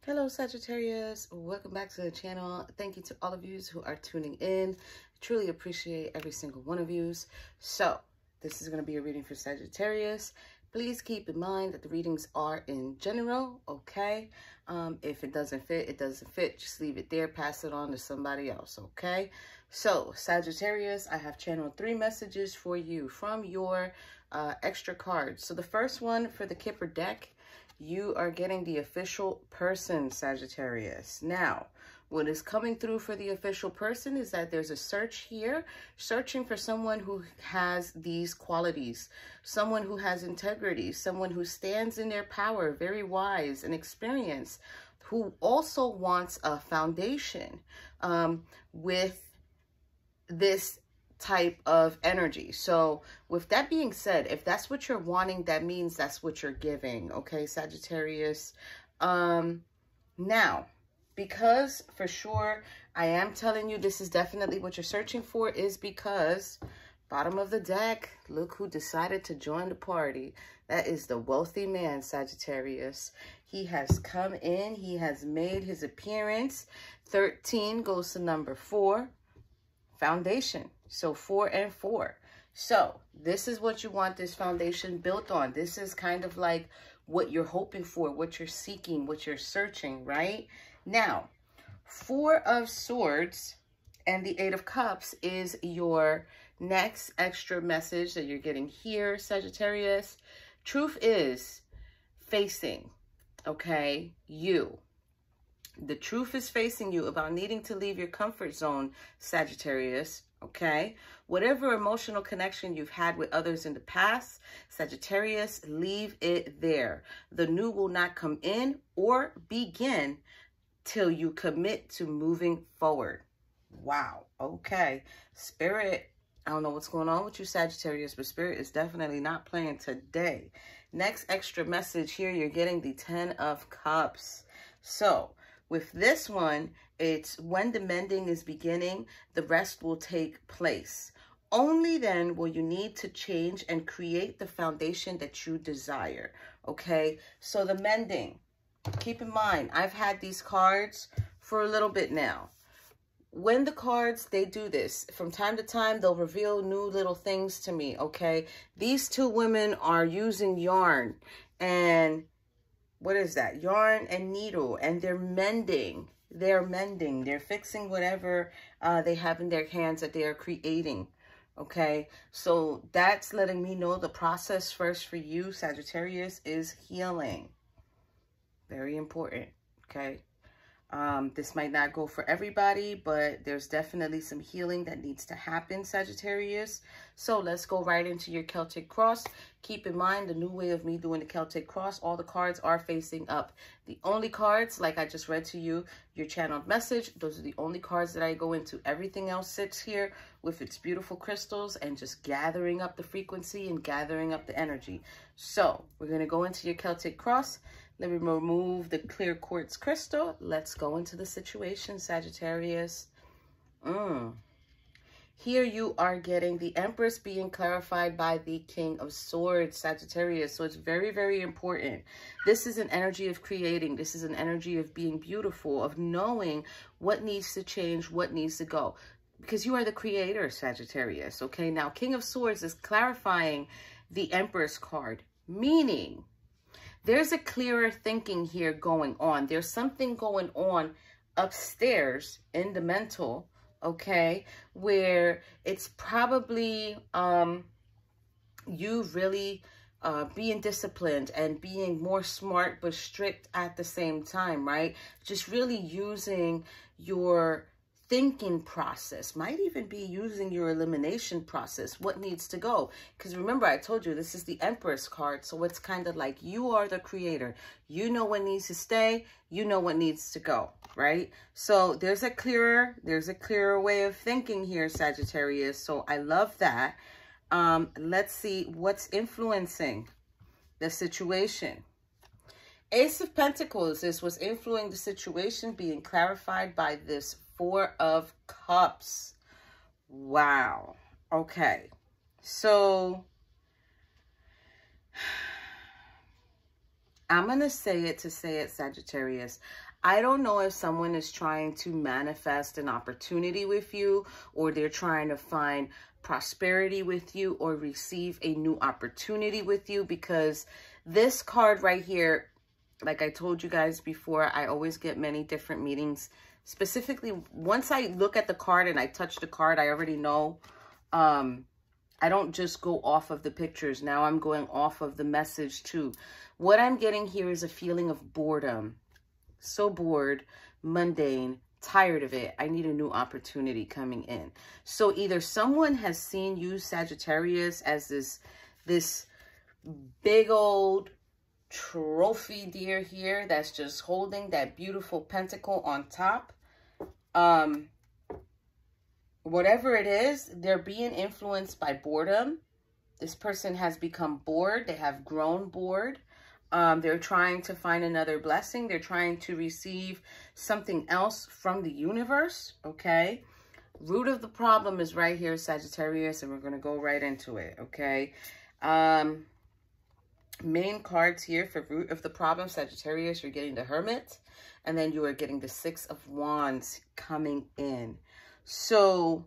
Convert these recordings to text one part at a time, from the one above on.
Hello Sagittarius, welcome back to the channel. Thank you to all of you who are tuning in. Truly appreciate every single one of you. So this is going to be a reading for Sagittarius. Please keep in mind that the readings are in general, okay? If it doesn't fit, it doesn't fit. Just leave it there, pass it on to somebody else, okay? So Sagittarius, I have channeled 3 messages for you from your extra cards. So the first one for the Kipper deck, you are getting the official person, Sagittarius. Now, what is coming through for the official person is that there's a search here, searching for someone who has these qualities, someone who has integrity, someone who stands in their power, very wise and experienced, who also wants a foundation with this type of energy. So with that being said, if that's what you're wanting, that means that's what you're giving, okay, Sagittarius? Now, because for sure I am telling you this is definitely what you're searching for, is because bottom of the deck, look who decided to join the party. That is the wealthy man, Sagittarius. He has come in, he has made his appearance. 13 goes to number 4, foundation. So 4 and 4. So this is what you want this foundation built on. This is kind of like what you're hoping for, what you're seeking, what you're searching, right? Now, 4 of Swords and the 8 of Cups is your next extra message that you're getting here, Sagittarius. Truth is facing, okay, you. The truth is facing you about needing to leave your comfort zone, Sagittarius, okay? Whatever emotional connection you've had with others in the past, Sagittarius, leave it there. The new will not come in or begin till you commit to moving forward. Wow, okay. Spirit, I don't know what's going on with you, Sagittarius, but Spirit is definitely not playing today. Next extra message here, you're getting the 10 of Cups. So, with this one, it's when the mending is beginning, the rest will take place. Only then will you need to change and create the foundation that you desire, okay? So the mending, keep in mind, I've had these cards for a little bit now. When the cards, they do this, from time to time, they'll reveal new little things to me, okay? These 2 women are using yarn and what is that? Yarn and needle, and they're mending. They're fixing whatever they have in their hands that they are creating, okay? So that's letting me know the process first for you, Sagittarius, is healing. Very important, okay? This might not go for everybody, but there's definitely some healing that needs to happen, Sagittarius. So let's go right into your Celtic cross. Keep in mind the new way of me doing the Celtic cross, all the cards are facing up. The only cards, like I just read to you, your channeled message, those are the only cards that I go into. Everything else sits here with its beautiful crystals and just gathering up the frequency and gathering up the energy. So we're going to go into your Celtic cross. Let me remove the clear quartz crystal. Let's go into the situation, Sagittarius. Here you are getting the Empress being clarified by the King of Swords, Sagittarius. So it's very, very important. This is an energy of creating. This is an energy of being beautiful, of knowing what needs to change, what needs to go. Because you are the creator, Sagittarius, okay? Now, King of Swords is clarifying the Empress card, meaning there's a clearer thinking here going on. There's something going on upstairs in the mental, okay, where it's probably you really being disciplined and being more smart but strict at the same time, right? Just really using your thinking process, might even be using your elimination process, what needs to go. Because remember, I told you this is the Empress card, so it's kind of like you are the creator. You know what needs to stay, you know what needs to go, right? So there's a clearer way of thinking here, Sagittarius. So I love that. Let's see what's influencing the situation. Ace of Pentacles is what's influencing the situation, being clarified by this 4 of Cups. Wow. Okay. So I'm going to say it, Sagittarius. I don't know if someone is trying to manifest an opportunity with you, or they're trying to find prosperity with you, or receive a new opportunity with you, because this card right here, like I told you guys before, I always get many different meanings. Specifically, once I look at the card and I touch the card, I already know. I don't just go off of the pictures. Now I'm going off of the message too. What I'm getting here is a feeling of boredom. So bored, mundane, tired of it. I need a new opportunity coming in. So either someone has seen you, Sagittarius, as this big old trophy deer here that's just holding that beautiful pentacle on top. Whatever it is, they're being influenced by boredom. This person has become bored. They have grown bored. They're trying to find another blessing. They're trying to receive something else from the universe, okay? Root of the problem is right here, Sagittarius, and we're going to go right into it, okay? Main cards here for root of the problem, Sagittarius, you're getting the Hermit, and then you are getting the Six of Wands coming in. So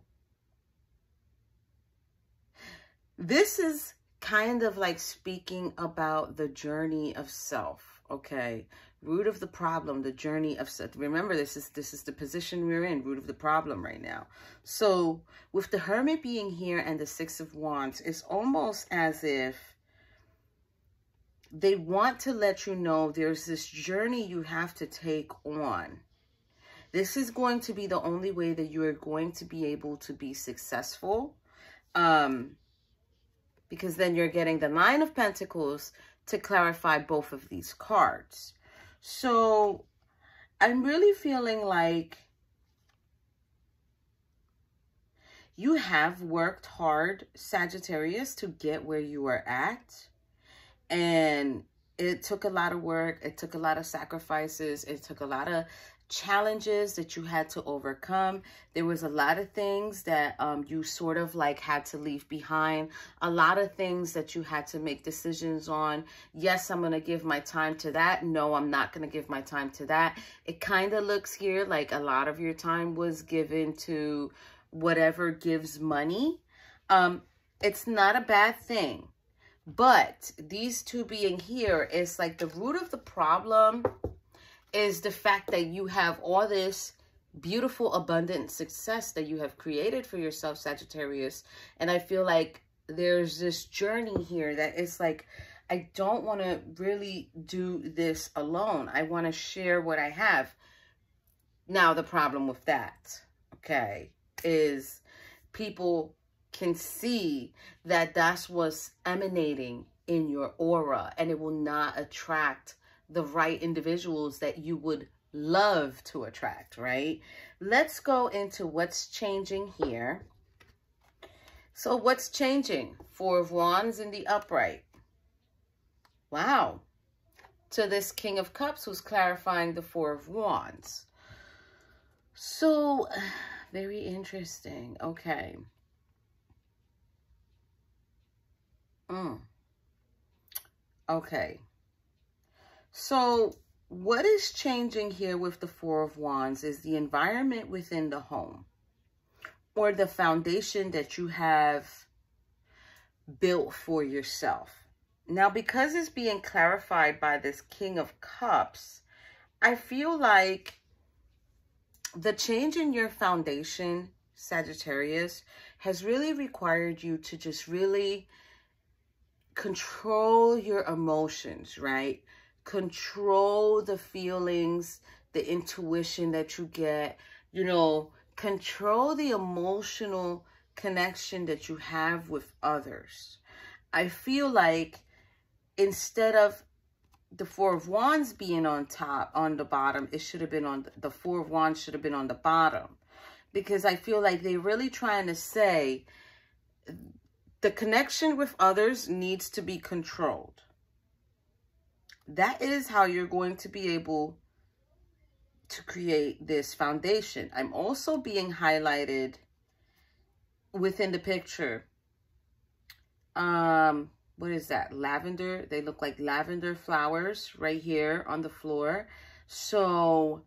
this is kind of like speaking about the journey of self, okay? Root of the problem, the journey of self. Remember, this is the position we're in, root of the problem right now. So with the Hermit being here and the Six of Wands, it's almost as if they want to let you know there's this journey you have to take on. This is going to be the only way that you are going to be able to be successful. Because then you're getting the Nine of Pentacles to clarify both of these cards. So I'm really feeling like you have worked hard, Sagittarius, to get where you are at. And it took a lot of work. It took a lot of sacrifices. It took a lot of challenges that you had to overcome. There was a lot of things that you sort of like had to leave behind. A lot of things that you had to make decisions on. Yes, I'm going to give my time to that. No, I'm not going to give my time to that. It kind of looks here like a lot of your time was given to whatever gives money. It's not a bad thing. But these two being here is like the root of the problem is the fact that you have all this beautiful, abundant success that you have created for yourself, Sagittarius. And I feel like there's this journey here that is like, I don't want to really do this alone. I want to share what I have. Now, the problem with that, okay, is people can see that that's what's emanating in your aura, and it will not attract the right individuals that you would love to attract, right? Let's go into what's changing here. So what's changing? Four of Wands in the upright. Wow. To this King of Cups who's clarifying the Four of Wands. So very interesting. Okay. Okay. So what is changing here with the Four of Wands is the environment within the home, or the foundation that you have built for yourself. Now, because it's being clarified by this King of Cups, I feel like the change in your foundation, Sagittarius, has really required you to just really control your emotions, right? Control the feelings, the intuition that you get, you know, control the emotional connection that you have with others. I feel like instead of the Four of Wands being on top, on the bottom, it should have been on the Four of Wands should have been on the bottom, because I feel like they're really trying to say the connection with others needs to be controlled. That is how you're going to be able to create this foundation. I'm also being highlighted within the picture. What is that? Lavender. They look like lavender flowers right here on the floor. So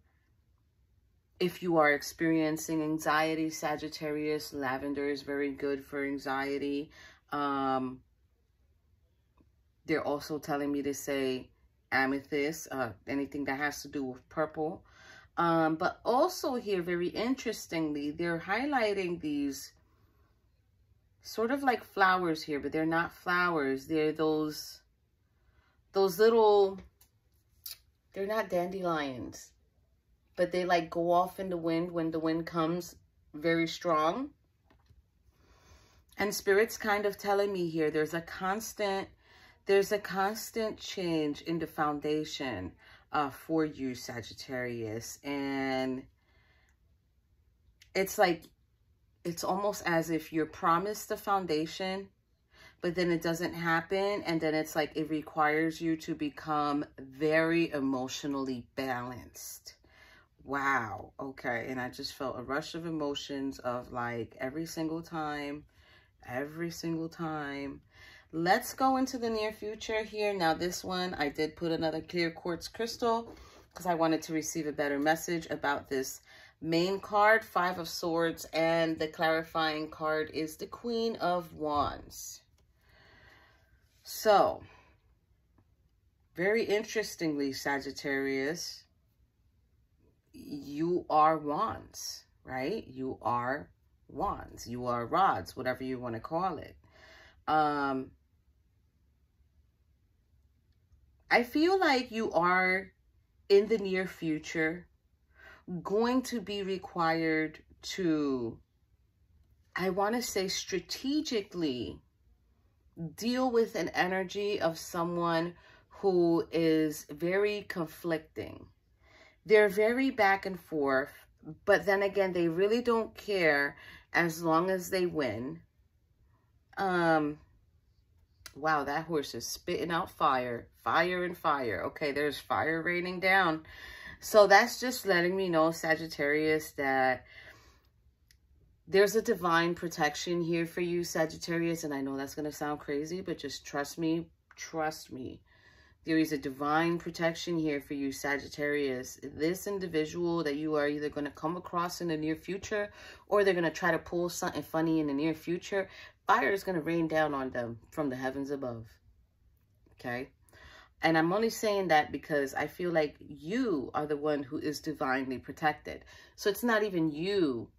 if you are experiencing anxiety, Sagittarius, lavender is very good for anxiety. They're also telling me to say amethyst, anything that has to do with purple. But also here, very interestingly, they're highlighting these sort of like flowers here, but they're not flowers. They're those little, they're not dandelions, but they like go off in the wind when the wind comes very strong. And Spirit's kind of telling me here, there's a constant change in the foundation for you, Sagittarius. And it's like, it's almost as if you're promised the foundation, but then it doesn't happen. And then it's like, it requires you to become very emotionally balanced. Wow. Okay. And I just felt a rush of emotions of like every single time. Let's go into the near future here. Now this one, I did put another clear quartz crystal because I wanted to receive a better message about this main card, 5 of Swords, and the clarifying card is the Queen of Wands. So, very interestingly, Sagittarius, you are wands, right? You are wands. You are rods, whatever you want to call it. I feel like you are, in the near future, going to be required to, I want to say, strategically deal with an energy of someone who is very conflicting. They're very back and forth, but then again, they really don't care as long as they win. Wow, that horse is spitting out fire. Fire and fire. Okay, there's fire raining down. So that's just letting me know, Sagittarius, that there's a divine protection here for you, Sagittarius. And I know that's going to sound crazy, but just trust me. Trust me. There is a divine protection here for you, Sagittarius. This individual that you are either going to come across in the near future, or they're going to try to pull something funny in the near future, fire is going to rain down on them from the heavens above. Okay? And I'm only saying that because I feel like you are the one who is divinely protected. So it's not even you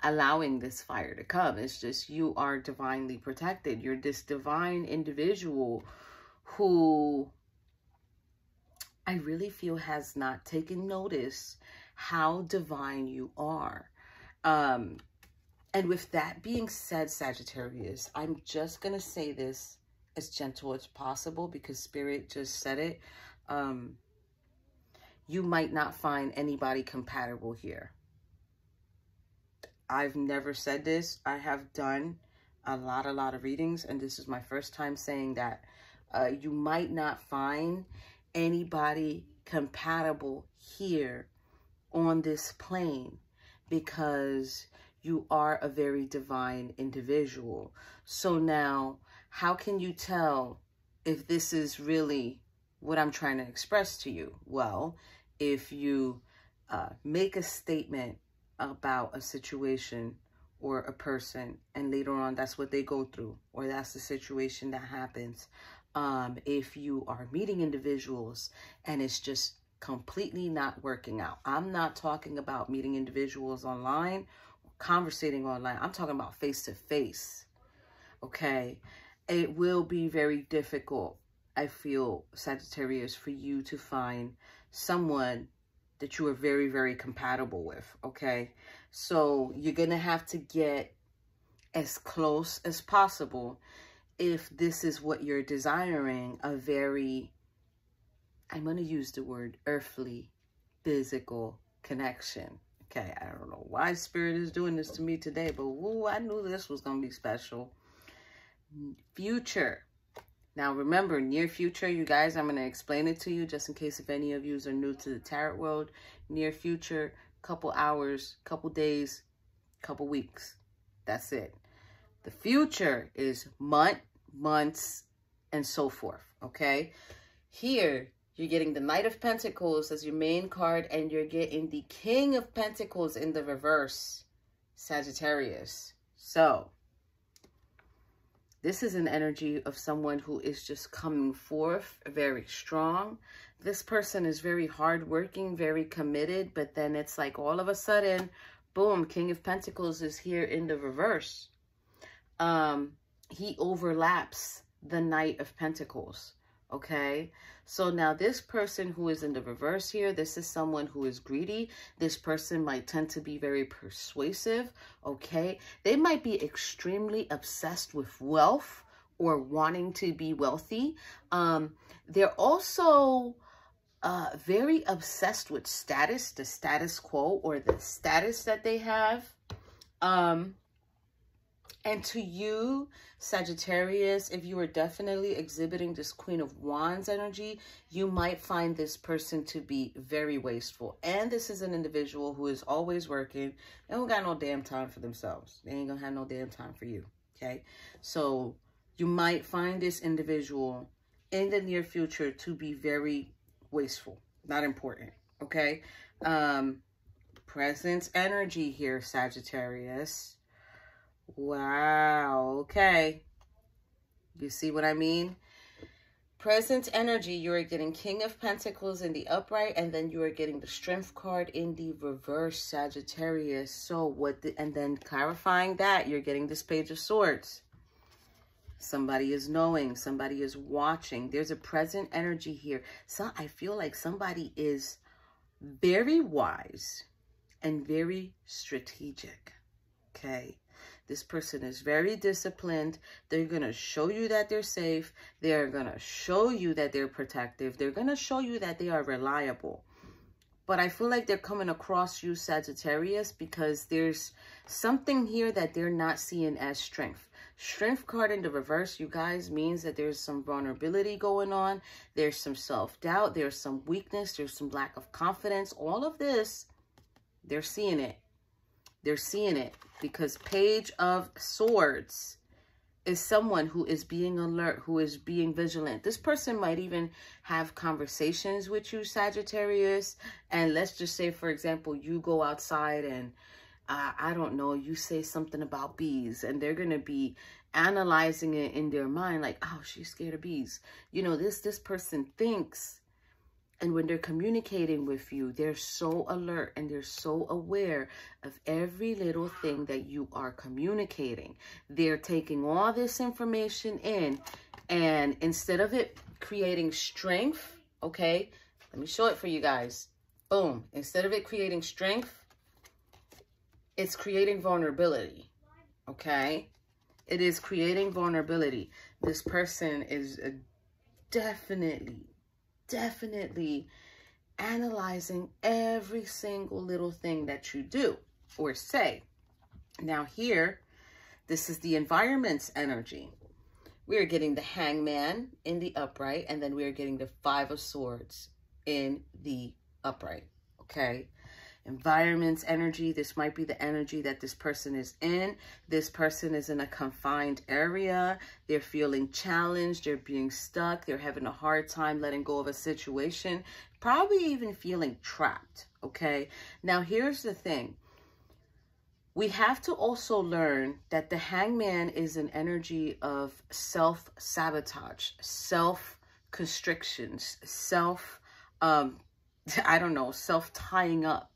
allowing this fire to come. It's just you are divinely protected. You're this divine individual who I really feel has not taken notice how divine you are. And with that being said, Sagittarius, I'm just going to say this as gentle as possible because Spirit just said it. You might not find anybody compatible here. I've never said this. I have done a lot of readings, and this is my first time saying that. You might not find anybody compatible here on this plane because you are a very divine individual. So now, how can you tell if this is really what I'm trying to express to you? Well, if you make a statement about a situation or a person, and later on that's what they go through, or that's the situation that happens. If you are meeting individuals and it's just completely not working out. I'm not talking about meeting individuals online, conversating online. I'm talking about face-to-face, okay? It will be very difficult, I feel, Sagittarius, for you to find someone that you are very, very compatible with, okay? So you're going to have to get as close as possible if this is what you're desiring, a very, I'm going to use the word earthly, physical connection. Okay, I don't know why Spirit is doing this to me today, but woo, I knew this was going to be special. Future. Now, remember, near future, you guys, I'm going to explain it to you just in case if any of you are new to the tarot world. Near future, couple hours, couple days, couple weeks. That's it. The future is months, and so forth, okay? Here, You're getting the Knight of Pentacles as your main card, and you're getting the King of Pentacles in the reverse, Sagittarius. So this is an energy of someone who is just coming forth very strong. This person is very hardworking, very committed, but then it's like all of a sudden, boom, King of Pentacles is here in the reverse. He overlaps the Knight of Pentacles, okay? So now this person who is in the reverse here, this is someone who is greedy. This person might tend to be very persuasive, okay? They might be extremely obsessed with wealth or wanting to be wealthy. They're also very obsessed with status, the status quo or the status that they have. And to you, Sagittarius, if you are definitely exhibiting this Queen of Wands energy, you might find this person to be very wasteful. And this is an individual who is always working and who got no damn time for themselves. They ain't gonna have no damn time for you, okay? So you might find this individual in the near future to be very wasteful, not important, okay? Presence energy here, Sagittarius. Wow, okay. You see what I mean? Present energy, you are getting King of Pentacles in the upright, and then you are getting the Strength card in the reverse, Sagittarius. So and then clarifying that, you're getting this Page of Swords. Somebody is knowing, somebody is watching. There's a present energy here. So I feel like somebody is very wise and very strategic, okay? This person is very disciplined. They're going to show you that they're safe. They're going to show you that they're protective. They're going to show you that they are reliable. But I feel like they're coming across you, Sagittarius, because there's something here that they're not seeing as strength. Strength card in the reverse, you guys, means that there's some vulnerability going on. There's some self-doubt. There's some weakness. There's some lack of confidence. All of this, they're seeing it. They're seeing it because Page of Swords is someone who is being alert, who is being vigilant. This person might even have conversations with you, Sagittarius. And let's just say, for example, you go outside and, I don't know, you say something about bees, and they're going to be analyzing it in their mind like, oh, she's scared of bees. You know, this person thinks. And when they're communicating with you, they're so alert and they're so aware of every little thing that you are communicating. They're taking all this information in, and instead of it creating strength, okay, let me show it for you guys. Boom. Instead of it creating strength, it's creating vulnerability, okay? It is creating vulnerability. This person is definitely analyzing every single little thing that you do or say. Now here, this is the environment's energy. We are getting the Hangman in the upright, and then we are getting the Five of Swords in the upright, okay? Environment's energy, this might be the energy that this person is in. This person is in a confined area. They're feeling challenged. They're being stuck. They're having a hard time letting go of a situation. Probably even feeling trapped, okay? Now, here's the thing. We have to also learn that the Hangman is an energy of self-sabotage, self-constrictions, self-tying up.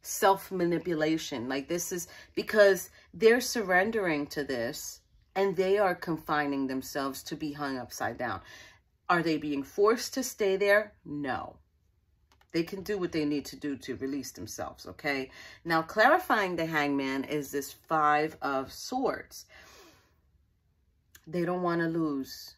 Self-manipulation. Like, this is because they're surrendering to this and they are confining themselves to be hung upside down. Are they being forced to stay there? No. They can do what they need to do to release themselves, okay? Now, clarifying the Hangman is this Five of Swords. They don't want to lose.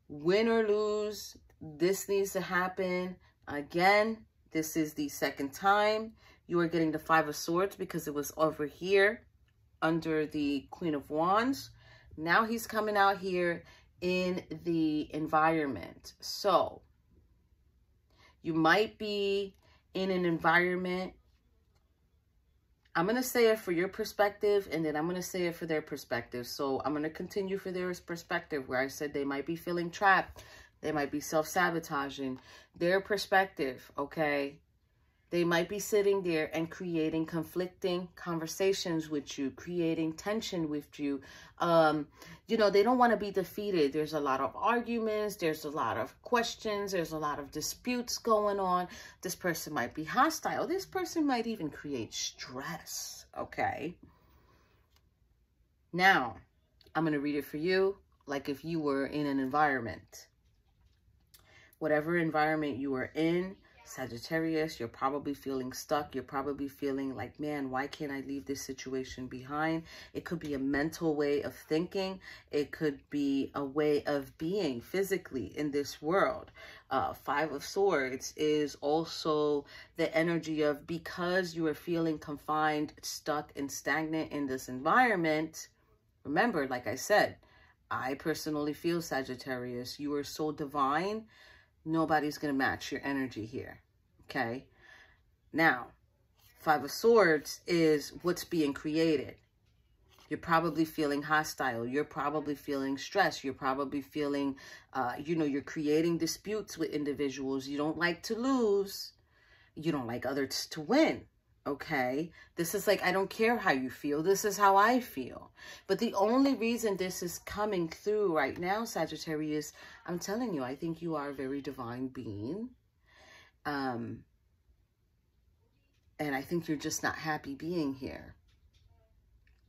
Win or lose, this needs to happen. Again, this is the second time you are getting the Five of Swords because it was over here under the Queen of Wands. Now he's coming out here in the environment. So you might be in an environment. I'm going to say it for your perspective, and then I'm going to say it for their perspective. So I'm going to continue for their perspective where I said they might be feeling trapped. They might be self-sabotaging their perspective, okay? They might be sitting there and creating conflicting conversations with you, creating tension with you. You know, they don't want to be defeated. There's a lot of arguments. There's a lot of questions. There's a lot of disputes going on. This person might be hostile. This person might even create stress, okay? Now, I'm going to read it for you like if you were in an environment. Whatever environment you are in, Sagittarius, you're probably feeling stuck. You're probably feeling like, man, why can't I leave this situation behind? It could be a mental way of thinking. It could be a way of being physically in this world. Five of Swords is also the energy of, because you are feeling confined, stuck, and stagnant in this environment. Remember, like I said, I personally feel, Sagittarius, you are so divine. Nobody's going to match your energy here, okay? Now, Five of Swords is what's being created. You're probably feeling hostile. You're probably feeling stressed. You're probably feeling, you know, you're creating disputes with individuals. You don't like to lose. You don't like others to win, okay? This is like, I don't care how you feel. This is how I feel. But the only reason this is coming through right now, Sagittarius, I'm telling you, I think you are a very divine being. And I think you're just not happy being here.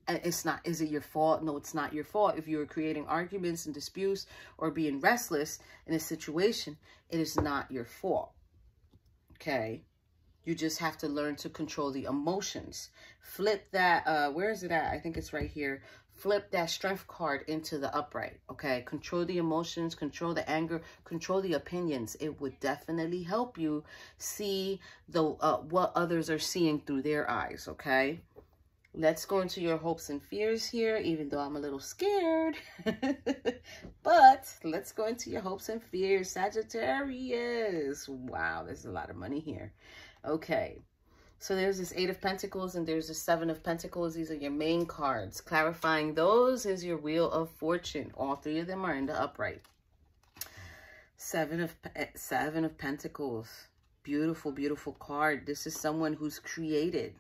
And it's not, is it your fault? No, it's not your fault. If you're creating arguments and disputes or being restless in a situation, it is not your fault, okay? You just have to learn to control the emotions. Flip that, where is it at? I think it's right here. Flip that strength card into the upright, okay? Control the emotions, control the anger, control the opinions. It would definitely help you see the what others are seeing through their eyes, okay? Let's go into your hopes and fears here, even though I'm a little scared. But let's go into your hopes and fears, Sagittarius. Wow, there's a lot of money here. Okay, so there's this Eight of Pentacles and there's the Seven of Pentacles. These are your main cards. Clarifying those is your Wheel of Fortune. All three of them are in the upright. Seven of Pentacles. Beautiful, beautiful card. This is someone who's created,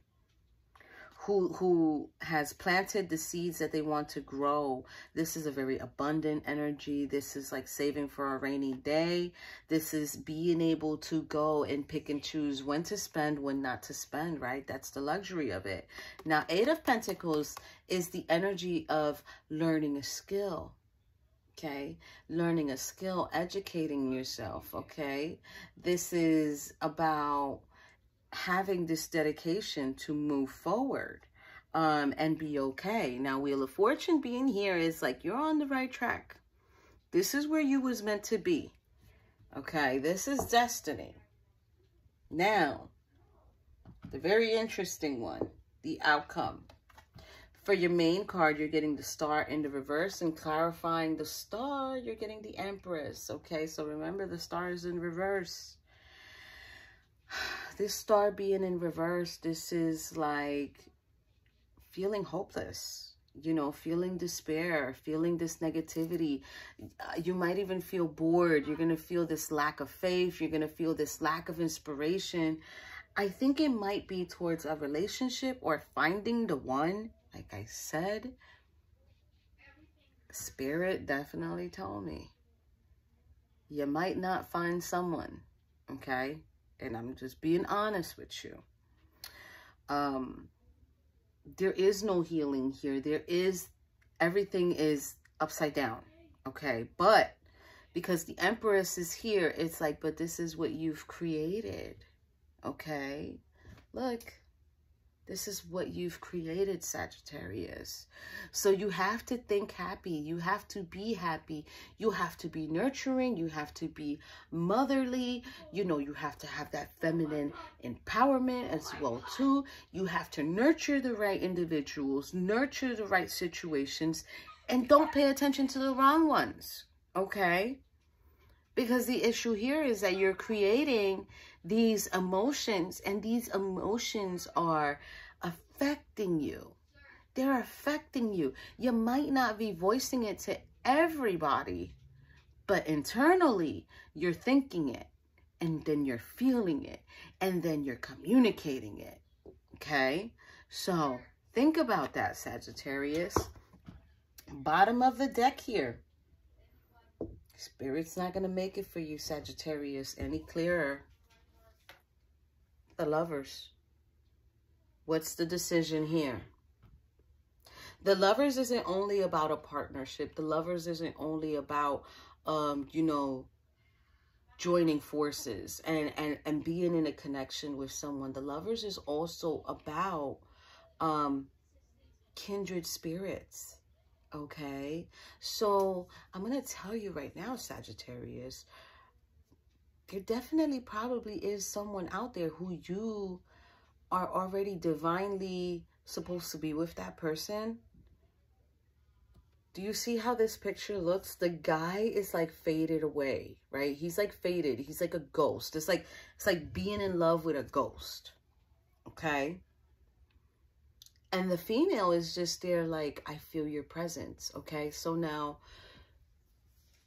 who has planted the seeds that they want to grow. This is a very abundant energy. This is like saving for a rainy day. This is being able to go and pick and choose when to spend, when not to spend, right? That's the luxury of it. Now, Eight of Pentacles is the energy of learning a skill, okay? Learning a skill, educating yourself, okay? This is about having this dedication to move forward and be okay. Now, Wheel of Fortune being here is like, you're on the right track. This is where you was meant to be, okay? This is destiny. Now, the very interesting one, the outcome. For your main card, you're getting the Star in the reverse, and clarifying the Star, you're getting the Empress, okay? So remember, the Star is in reverse. This Star being in reverse, this is like feeling hopeless, you know, feeling despair, feeling this negativity. You might even feel bored. You're going to feel this lack of faith. You're going to feel this lack of inspiration. I think it might be towards a relationship or finding the one. Like I said, Spirit definitely told me you might not find someone, okay? And I'm just being honest with you. There is no healing here. Everything is upside down, okay? But because the Empress is here, it's like, but this is what you've created, okay? Look, this is what you've created, Sagittarius. So you have to think happy. You have to be happy. You have to be nurturing. You have to be motherly. You know, you have to have that feminine empowerment as well, too. You have to nurture the right individuals, nurture the right situations, and don't pay attention to the wrong ones, okay? Because the issue here is that you're creating these emotions, and these emotions are affecting you. They're affecting you. You might not be voicing it to everybody, But internally, you're thinking it, and then you're feeling it, and then you're communicating it, okay? So think about that, Sagittarius. Bottom of the deck here. Spirit's not going to make it for you, Sagittarius, any clearer. The Lovers. What's the decision here? The Lovers isn't only about a partnership. The Lovers isn't only about, you know, joining forces and being in a connection with someone. The Lovers is also about kindred spirits. Okay, so I'm going to tell you right now, Sagittarius, there definitely probably is someone out there who you are already divinely supposed to be with that person. Do you see how this picture looks? The guy is like faded away, right? He's like faded. He's like a ghost. It's like being in love with a ghost. Okay. And the female is just there like, I feel your presence. Okay. So now,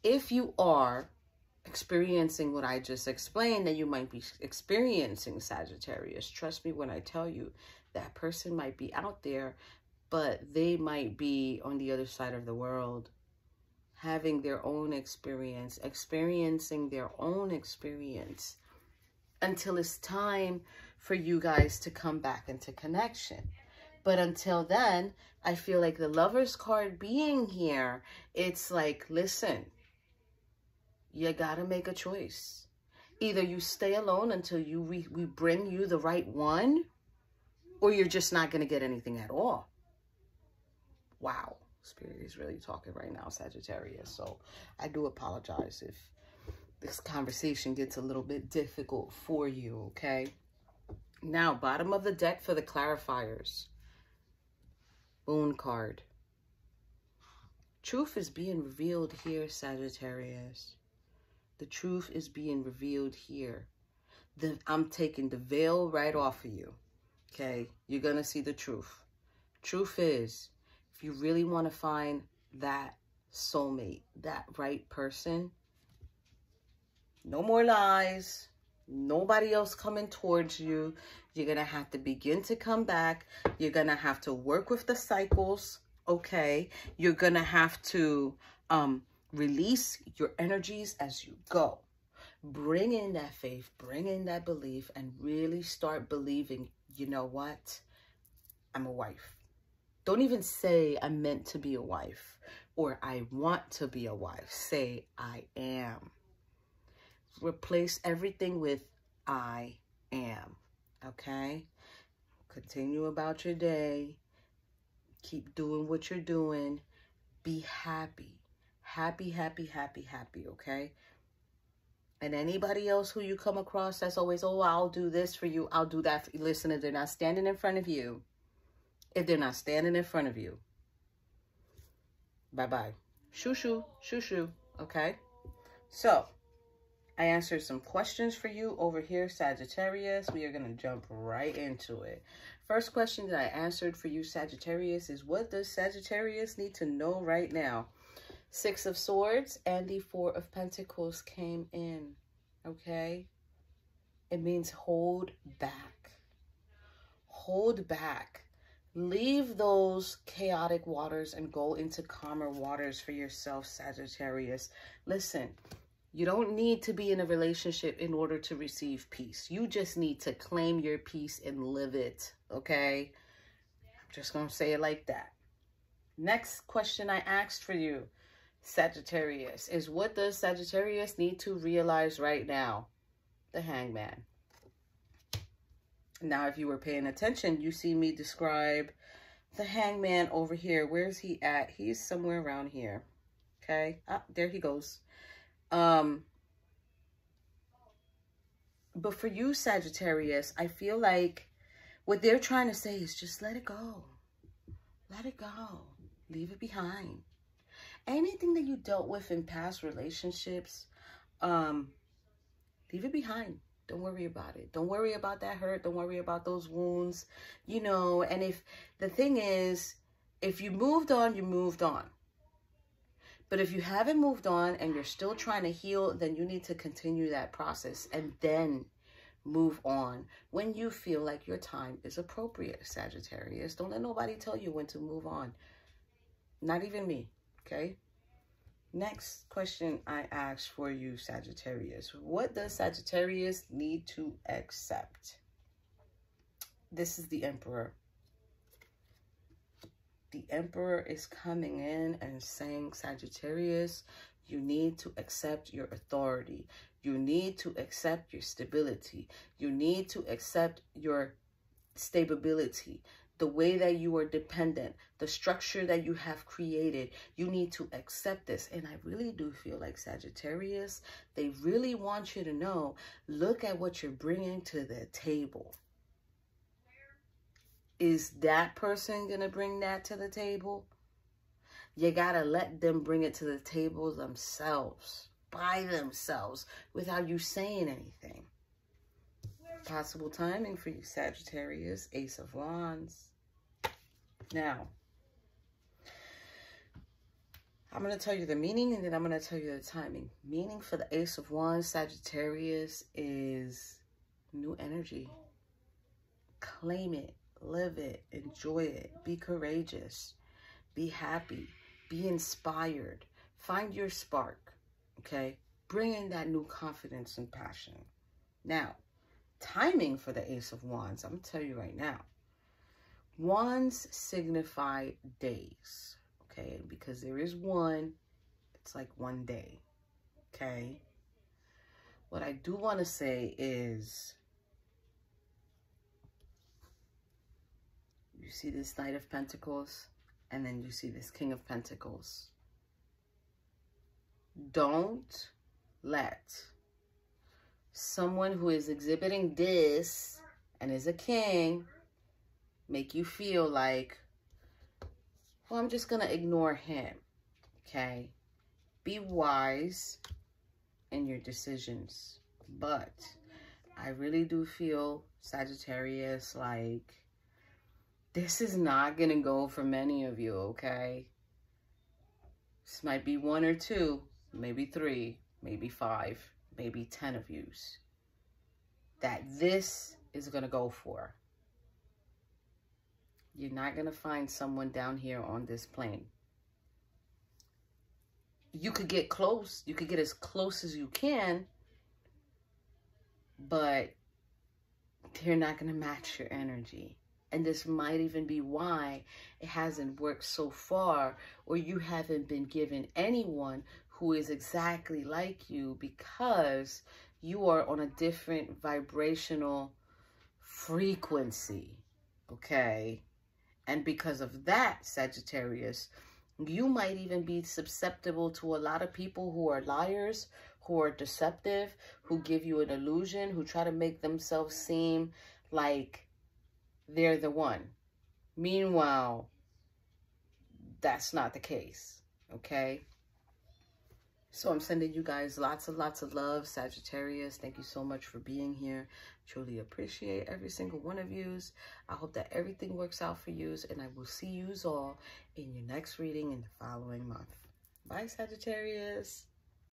if you are experiencing what I just explained, that you might be experiencing, Sagittarius, trust me when I tell you that person might be out there, but they might be on the other side of the world, having their own experience, experiencing their own experience, until it's time for you guys to come back into connection. But until then, I feel like the Lovers card being here, it's like, listen, you gotta make a choice. Either you stay alone until we bring you the right one, or you're just not gonna get anything at all. Wow, Spirit is really talking right now, Sagittarius. So I do apologize if this conversation gets a little bit difficult for you, okay? Now, bottom of the deck for the clarifiers. Moon card. Truth is being revealed here, Sagittarius. The truth is being revealed here. I'm taking the veil right off of you, okay? You're going to see the truth. Truth is, if you really want to find that soulmate, that right person, no more lies, nobody else coming towards you. You're going to have to begin to come back. You're going to have to work with the cycles, okay? You're going to have to release your energies as you go. Bring in that faith, bring in that belief, and really start believing, you know what? I'm a wife. Don't even say I'm meant to be a wife or I want to be a wife. Say I am. Replace everything with I am. Okay? Continue about your day. Keep doing what you're doing. Be happy. Happy, happy, happy, happy, okay? And anybody else who you come across that's always, oh, I'll do this for you, I'll do that for you. Listen, if they're not standing in front of you, bye-bye. Shoo-shoo, shoo-shoo, okay? So, I answered some questions for you over here, Sagittarius. We are going to jump right into it. First question that I answered for you, Sagittarius, is what does Sagittarius need to know right now? 6 of Swords and the 4 of Pentacles came in, okay? It means hold back. Hold back. Leave those chaotic waters and go into calmer waters for yourself, Sagittarius. Listen, you don't need to be in a relationship in order to receive peace. You just need to claim your peace and live it, okay? I'm just going to say it like that. Next question I asked for you, Sagittarius, is what does Sagittarius need to realize right now? The Hangman. Now, if you were paying attention, you see me describe the Hangman over here. Where's he at? He's somewhere around here, okay? Ah, there he goes. But for you, Sagittarius, I feel like what they're trying to say is just let it go. Let it go. Leave it behind. Anything that you dealt with in past relationships, leave it behind. Don't worry about it. Don't worry about that hurt. Don't worry about those wounds, you know. And if the thing is, if you moved on, you moved on. But if you haven't moved on and you're still trying to heal, then you need to continue that process and then move on when you feel like your time is appropriate, Sagittarius. Don't let nobody tell you when to move on. Not even me, okay? Next question I asked for you, Sagittarius. What does Sagittarius need to accept? This is the Emperor. The Emperor is coming in and saying, Sagittarius, you need to accept your authority. You need to accept your stability. You need to accept your stability. The way that you are dependent, the structure that you have created, you need to accept this. And I really do feel like, Sagittarius, they really want you to know, look at what you're bringing to the table. Is that person going to bring that to the table? You got to let them bring it to the table themselves, by themselves, without you saying anything. Possible timing for you, Sagittarius, Ace of Wands. Now, I'm going to tell you the meaning, and then I'm going to tell you the timing. Meaning for the Ace of Wands, Sagittarius, is new energy. Claim it, live it, enjoy it, be courageous, be happy, be inspired, find your spark, okay? Bring in that new confidence and passion. Now, timing for the Ace of Wands, I'm going to tell you right now. Wands signify days, okay? Because there is one, it's like one day, okay? What I do want to say is, you see this Knight of Pentacles, and then you see this King of Pentacles. Don't let someone who is exhibiting this and is a king make you feel like, well, I'm just going to ignore him, okay? Be wise in your decisions. But I really do feel, Sagittarius, like, this is not going to go for many of you, okay? This might be 1 or 2, maybe 3, maybe 5, maybe 10 of yous that this is going to go for. You're not going to find someone down here on this plane. You could get close. You could get as close as you can, but they're not going to match your energy. And this might even be why it hasn't worked so far, or you haven't been given anyone who is exactly like you, because you are on a different vibrational frequency, okay? And because of that, Sagittarius, you might even be susceptible to a lot of people who are liars, who are deceptive, who give you an illusion, who try to make themselves seem like they're the one. Meanwhile, that's not the case, okay? So I'm sending you guys lots and lots of love, Sagittarius. Thank you so much for being here. Truly appreciate every single one of yous. I hope that everything works out for yous, and I will see yous all in your next reading in the following month. Bye, Sagittarius.